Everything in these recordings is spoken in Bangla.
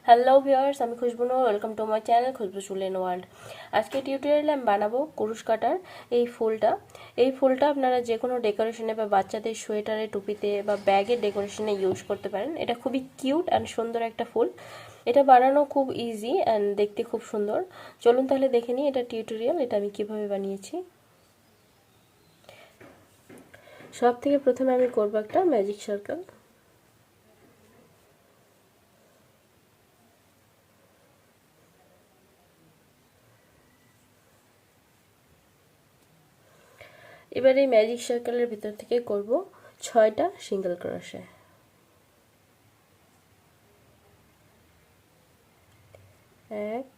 হ্যালো ভিউয়ার্স, আমি Khushbu. Welcome to my channel Khushbu's woollen world. আজকে টিউটোরিয়ালে আমি বানাবো কুরুশ কাটার এই ফুলটা আপনারা যে কোনো ডেকোরেশনে বা বাচ্চাদের সোয়েটারে, টুপিতে বা ব্যাগের ডেকোরেশনে ইউজ করতে পারেন। এটা খুবই কিউট অ্যান্ড সুন্দর একটা ফুল। এটা বানানো খুব ইজি অ্যান্ড দেখতে খুব সুন্দর। চলুন তাহলে দেখে নিই এটা টিউটোরিয়াল, এটা আমি কিভাবে বানিয়েছি। সব থেকে প্রথমে আমি করবো একটা ম্যাজিক সার্কেল। এবার এই ম্যাজিক সার্কেলের ভিতর থেকে করব 6টা সিঙ্গেল ক্রোশে। 1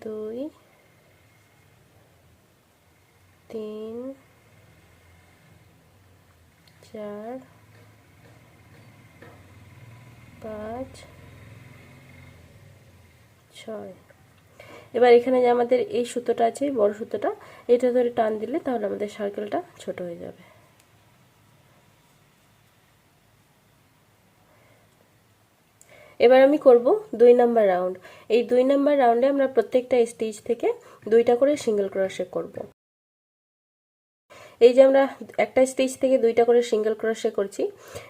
2 3 4 5 6। এবার এখানে যে আমাদের এই সুতোটা আছে, বড় সুতোটা, এটা ধরে টান দিলে তাহলে আমাদের সার্কেলটা ছোট হয়ে যাবে। এবার আমি করব 2 নাম্বার রাউন্ড। এই 2 নাম্বার রাউন্ডে আমরা প্রত্যেকটা স্টিচ থেকে 2টা করে সিঙ্গেল ক্রোশে করব। এই যে আমরা একটা স্টিচ থেকে 2টা করে সিঙ্গেল ক্রোশে করছি,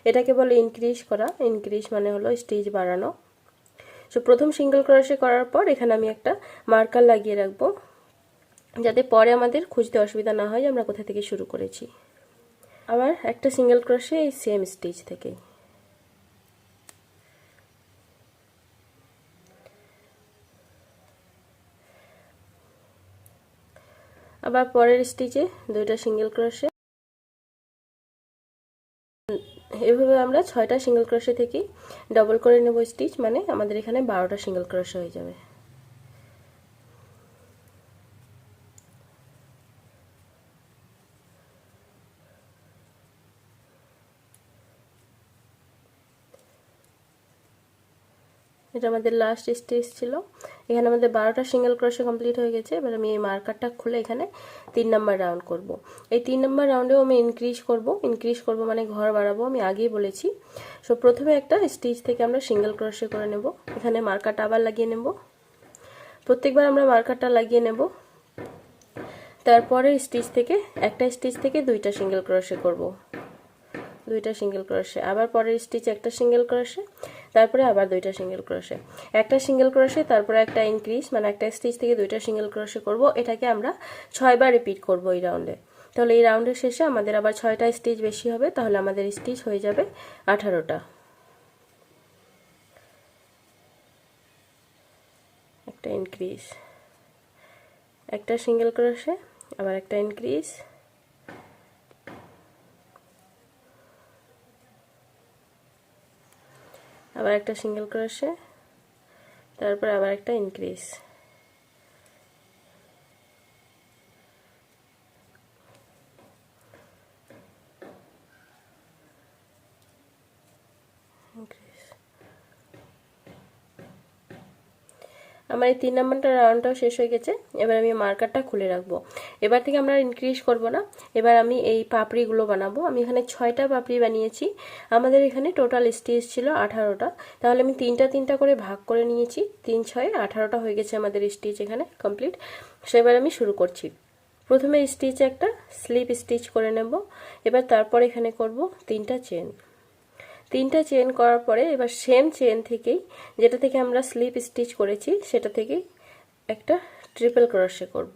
এটাকে বলে ইনক্রিজ করা। ইনক্রিজ মানে হলো স্টিচ বাড়ানো। তো প্রথম সিঙ্গেল ক্রোশে করার পর এখানে আমি একটা মার্কার লাগিয়ে রাখবো, যাতে পরে আমাদের খুঁজতে অসুবিধা না হয় আমরা কোথা থেকে শুরু করেছি। আবার একটা সিঙ্গেল ক্রোশে এই সেম স্টিচ থেকে। আবার পরের স্টিচে 2টা সিঙ্গেল ক্রোশে। এভাবে আমরা 6টা সিঙ্গেল ক্রোশে থেকে ডবল করে নেব স্টিচ, মানে আমাদের এখানে 12টা সিঙ্গেল ক্রোশে হয়ে যাবে। এটা আমাদের লাস্ট স্টিচ ছিল। এখানে আমাদের 12টা সিঙ্গেল ক্রোশে কমপ্লিট হয়ে গেছে। এবার আমি এই মার্কারটা খুলে এখানে 3 নাম্বার রাউন্ড করব। এই 3 নাম্বার রাউন্ডেও আমি ইনক্রিজ করব মানে ঘর বাড়াবো, আমি আগেই বলেছি। সো প্রথমে একটা স্টিচ থেকে আমরা সিঙ্গেল ক্রোশে করে নেব। এখানে মার্কারটা আবার লাগিয়ে নেব। প্রত্যেকবার আমরা মার্কারটা লাগিয়ে নেব। তারপরে স্টিচ থেকে একটা স্টিচ থেকে 2টা সিঙ্গেল ক্রোশে করব। 2টা সিঙ্গেল ক্রোশে, আবার পরের স্টিচে একটা সিঙ্গেল ক্রোশে, তারপরে আবার 2টা সিঙ্গেল ক্রোশে, একটা সিঙ্গেল ক্রোশে, তারপরে একটা ইনক্রিজ মানে একটা স্টিচ থেকে 2টা সিঙ্গেল ক্রোশে করব। এটাকে আমরা 6 বার রিপিট করব এই রাউন্ডে। তাহলে এই রাউন্ডের শেষে আমাদের আবার 6টা স্টিচ বেশি হবে, তাহলে আমাদের স্টিচ হয়ে যাবে 18টা। একটা ইনক্রিজ, একটা সিঙ্গেল ক্রোশে, আবার একটা ইনক্রিজ, আবার একটা সিঙ্গেল ক্রোশে, তারপর আবার একটা ইনক্রিজ। আমার এই 3 নাম্বারটা রাউন্ডটাও শেষ হয়ে গেছে। এবার আমি মার্কারটা খুলে রাখবো। এবার থেকে আমরা ইনক্রিজ করব না, এবার আমি এই পাপড়িগুলো বানাবো। আমি এখানে 6টা পাপড়ি বানিয়েছি। আমাদের এখানে টোটাল স্টিচ ছিল 18টা, তাহলে আমি 3টা করে ভাগ করে নিয়েছি। 3 6 18টা হয়ে গেছে আমাদের স্টিচ এখানে কমপ্লিট। সেবার আমি শুরু করছি। প্রথমে স্টিচে একটা স্লিপ স্টিচ করে নেব। এবার তারপর এখানে করব 3টা চেন। 3টা চেন করার পরে এবার সেম চেন থেকেই, যেটা থেকে আমরা স্লিপ স্টিচ করেছি সেটা থেকেই একটা ট্রিপল ক্রোশে করব।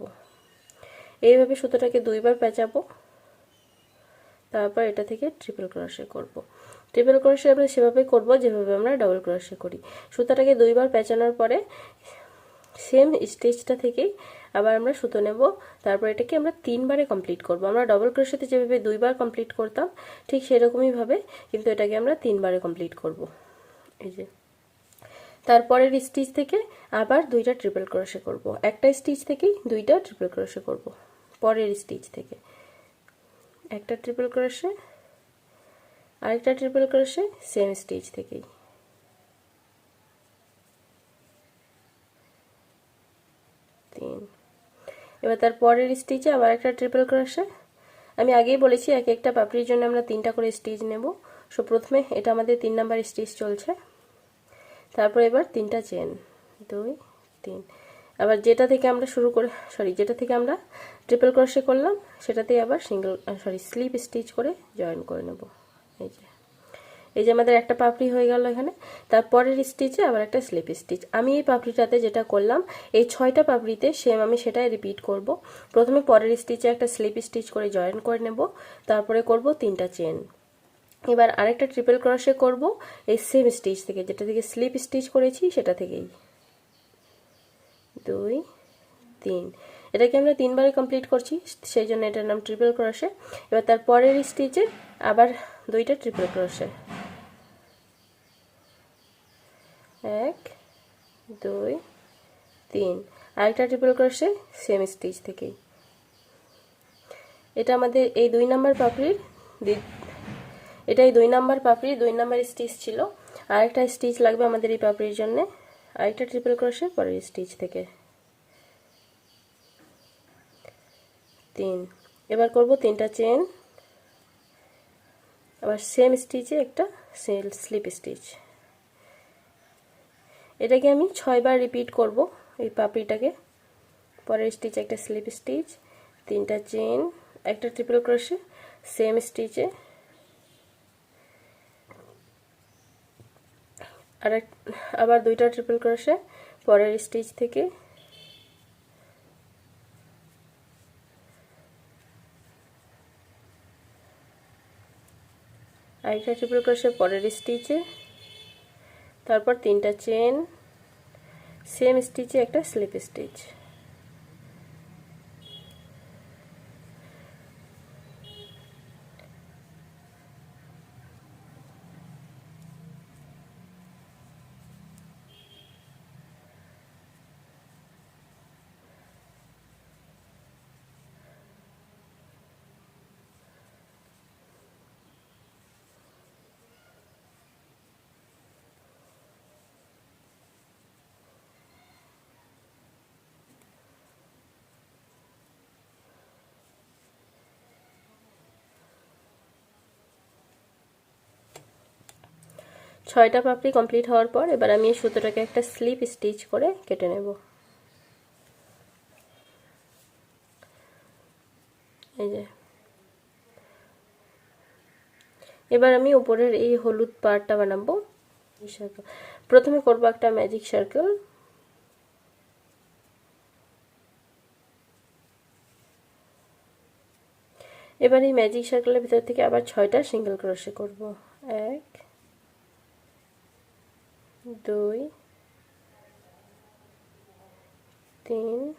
এইভাবে সুতোটাকে 2বার পেঁচাবো, তারপর এটা থেকে ট্রিপল ক্রোশে করব। ট্রিপল ক্রোশে আমরা সেভাবে করব যেভাবে আমরা ডাবল ক্রোশে করি। সুতোটাকে 2বার পেঁচানোর পরে সেম স্টিচটা থেকেই আবার আমরা সুতো নেব, তারপর এটাকে আমরা 3বারে কমপ্লিট করব। আমরা ডাবল ক্রোশেতে যেভাবে 2বার কমপ্লিট করতাম ঠিক সেরকমই ভাবে, কিন্তু এটাকে আমরা 3বারে কমপ্লিট করব। এই যে তারপরের স্টিচ থেকে আবার 2টা ট্রিপল ক্রোশে করব। একটা স্টিচ থেকেই 2টা ট্রিপল ক্রোশে করব। পরের স্টিচ থেকে একটা ট্রিপল ক্রোশে, আরেকটা ট্রিপল ক্রোশে সেম স্টিচ থেকেই। এবার তার পরের স্টিচে আবার একটা ট্রিপল ক্রোশে। আমি আগেই বলেছি এক একটা পাপড়ির জন্য আমরা 3টা করে স্টিচ নেব। সো প্রথমে এটা আমাদের 3 নাম্বার স্টিচ চলছে, তারপর এবার 3টা চেন 2 3, আবার যেটা থেকে আমরা শুরু করে যেটা থেকে আমরা ট্রিপল ক্রোশে করলাম সেটাতেই আবার স্লিপ স্টিচ করে জয়েন করে নেব। এই যে আমাদের একটা পাপড়ি হয়ে গেল এখানে, তারপরের স্টিচে আবার একটা স্লিপ স্টিচ। আমি এই পাপড়িটাতে যেটা করলাম এই 6টা পাপড়িতে সেম আমি সেটাই রিপিট করব। প্রথমে পরের স্টিচে একটা স্লিপ স্টিচ করে জয়েন করে নেব, তারপরে করব 3টা চেন। এবার আরেকটা ট্রিপল ক্রোশে করব এই সেম স্টিচ থেকে, যেটা থেকে স্লিপ স্টিচ করেছি সেটা থেকেই 2 3। এটাকে আমরা 3বারে কমপ্লিট করছি, সেই জন্য এটার নাম ট্রিপল ক্রোশে। এবার তার পরের স্টিচে আবার 2টা ট্রিপল ক্রোশে, 1 2 3, আরেকটা ট্রিপল ক্রোশে সেম স্টিচ থেকেই। এটা আমাদের এই 2 নাম্বার পাপড়ির এটাই 2 নাম্বার পাপড়ির 2 নাম্বার স্টিচ ছিল। আরেকটা স্টিচ লাগবে আমাদের এই পাপড়ির জন্য, আরেকটা ট্রিপল ক্রোশে পরের স্টিচ থেকে 3। এবার করব 3টা চেন, আবার সেম স্টিচে একটা স্লিপ স্টিচ। এটাকে আমি 6 বার রিপিট করব এই পাপড়িটাকে। পরের স্টিচে একটা স্লিপ স্টিচ, 3টা চেন, একটা ট্রিপল ক্রোশে সেম স্টিচে, আর আবার 2টা ট্রিপল ক্রোশে পরের স্টিচ থেকে, আরেকটা ট্রিপল ক্রোশে পরের স্টিচে, তারপর 3টা চেন, সেম স্টিচে একটা স্লিপ স্টিচ। ছয়টা পাপড়ি কমপ্লিট হওয়ার পর এবার আমি এই সুতোটাকে একটা স্লিপ স্টিচ করে কেটে নেব। এই যে এবার আমি উপরের এই হলুদ পার্টটা বানাবো। প্রথমে করব একটা ম্যাজিক সার্কেল, এবার এই ম্যাজিক সার্কেলের ভিতর থেকে আবার 6টা সিঙ্গেল ক্রোশে করব। 1 2 3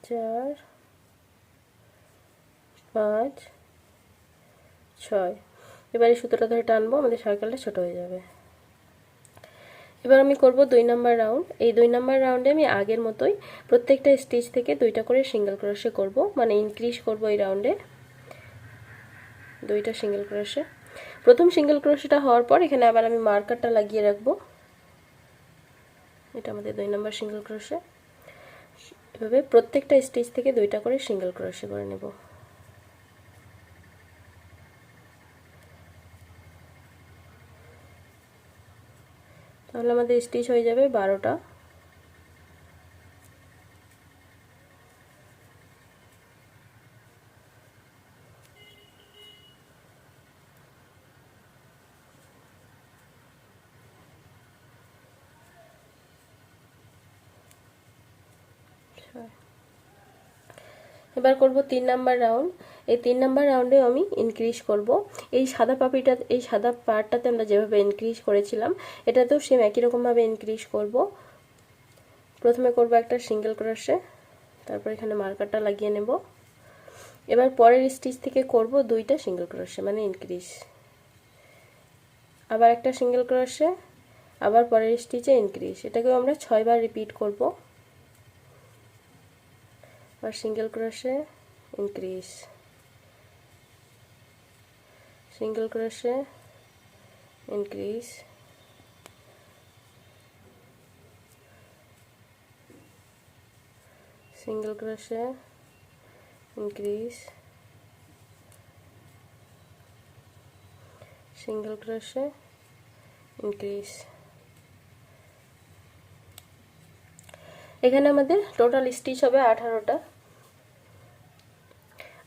4 5 6। এবার এই সুতোটা ধরে টানবো, আমাদের সার্কেলটা ছোট হয়ে যাবে। এবার আমি করব 2 নাম্বার রাউন্ড। এই 2 নাম্বার রাউন্ডে আমি আগের মতোই প্রত্যেকটা স্টিচ থেকে 2টা করে সিঙ্গেল ক্রোশে করব, মানে ইনক্রিজ করব এই রাউন্ডে 2টা সিঙ্গেল ক্রোশে। প্রথম সিঙ্গেল ক্রোশেটা হওয়ার পর এখানে আবার আমি মার্কারটা লাগিয়ে রাখব। এটা আমাদের 2 নাম্বার সিঙ্গেল ক্রোশে। এভাবে প্রত্যেকটা স্টিচ থেকে 2টা করে সিঙ্গেল ক্রোশে করে নেব। তাহলে আমাদের স্টিচ হয়ে যাবে 12টা। এবার করব 3 নাম্বার রাউন্ড। এই 3 নাম্বার রাউন্ডে আমি ইনক্রিজ করব। এই সাদা পাপড়িটা, এই সাদা পার্টটাতে আমরা যেভাবে ইনক্রিজ করেছিলাম এটাতেও সেম একই রকম ভাবে ইনক্রিজ করব। প্রথমে করব একটা সিঙ্গেল ক্রোশে, তারপর এখানে মার্কারটা লাগিয়ে নেব। এবার পরের স্টিচ থেকে করব 2টা সিঙ্গেল ক্রোশে, মানে ইনক্রিজ, আবার একটা সিঙ্গেল ক্রোশে, আবার পরের স্টিচে ইনক্রিজ। এটাকেও আমরা 6 বার রিপিট করব। আর single crochet, increase, single crochet, increase, single crochet, increase, single crochet increase. এখানে আমাদের টোটাল স্টিচ হবে 18টা।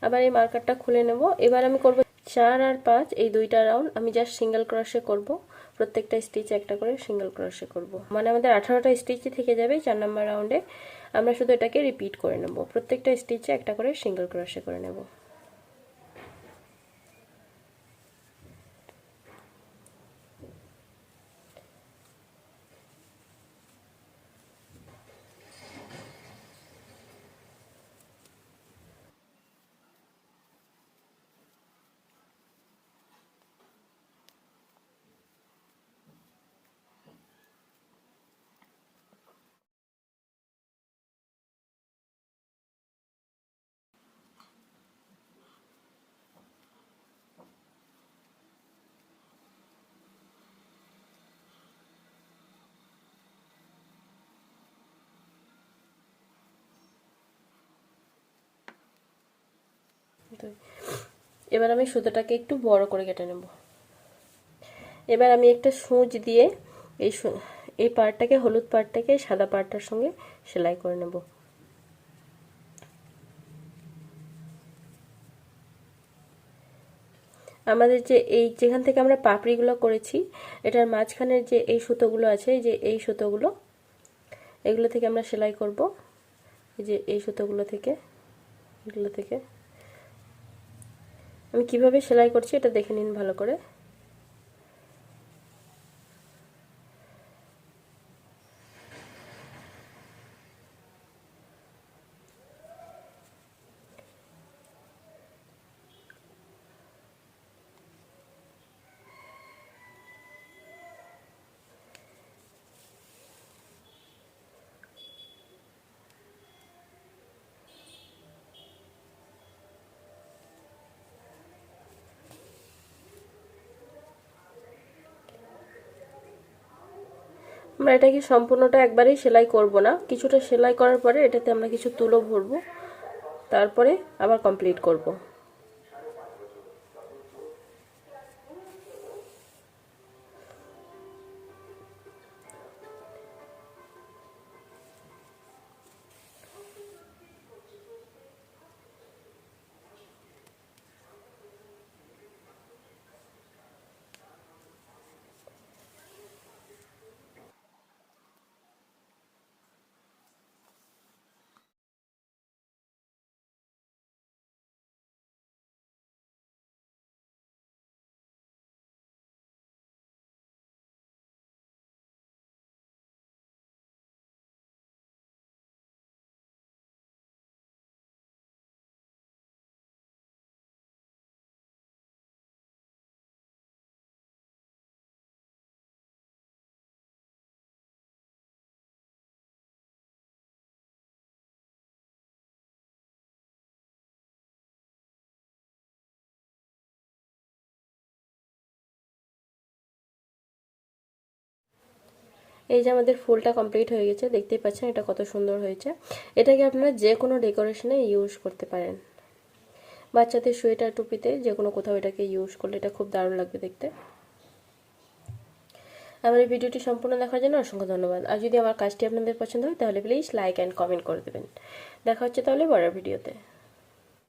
আবার এই মার্কারটা খুলে নেব। এবার আমি করব 4 আর 5 এই দুইটা রাউন্ড আমি জাস্ট সিঙ্গেল ক্রোশে করব, প্রত্যেকটা স্টিচে একটা করে সিঙ্গেল ক্রোশে করব, মানে আমাদের 18টা স্টিচই থেকে যাবে 4 নাম্বার রাউন্ডে। আমরা শুধু এটাকে রিপিট করে নেব, প্রত্যেকটা স্টিচে একটা করে সিঙ্গেল ক্রোশে করে নেব। এবার আমি সুতোটাকে একটু বড় করে কেটে নেব। এবার আমি একটা সূচ দিয়ে এই পার্টটাকে, হলুদ পার্টটাকে সাদা পার্টটার সঙ্গে সেলাই করে নেব। আমাদের যে এই যেখান থেকে আমরা পাপড়িগুলো করেছি এটার মাঝখানের যে এই সুতোগুলো আছে, এই যে এই সুতোগুলো, এগুলো থেকে আমরা সেলাই করব। এই যে এই সুতোগুলো থেকে, এগুলো থেকে আমি কিভাবে সেলাই করছি এটা দেখে নিন ভালো করে। আমরা এটাকে সম্পূর্ণটা একবারেই সেলাই করব না, কিছুটা সেলাই করার পরে এটাতে আমরা কিছু তুলো ভরবো, তারপরে আবার কমপ্লিট করব। এই যে আমাদের ফুলটা কমপ্লিট হয়ে গেছে, দেখতেই পাচ্ছেন এটা কত সুন্দর হয়েছে। এটাকে আপনারা যে কোনো ডেকোরেশনে ইউজ করতে পারেন, বাচ্চাদের সোয়েটার টুপিতে যে কোনো কোথাও এটাকে ইউজ করলে এটা খুব দারুণ লাগবে দেখতে। আমার এই ভিডিওটি সম্পূর্ণ দেখার জন্য অসংখ্য ধন্যবাদ। আর যদি আমার কাজটি আপনাদের পছন্দ হয় তাহলে প্লিজ লাইক অ্যান্ড কমেন্ট করে দেবেন। দেখা হচ্ছে তাহলে পরের ভিডিওতে।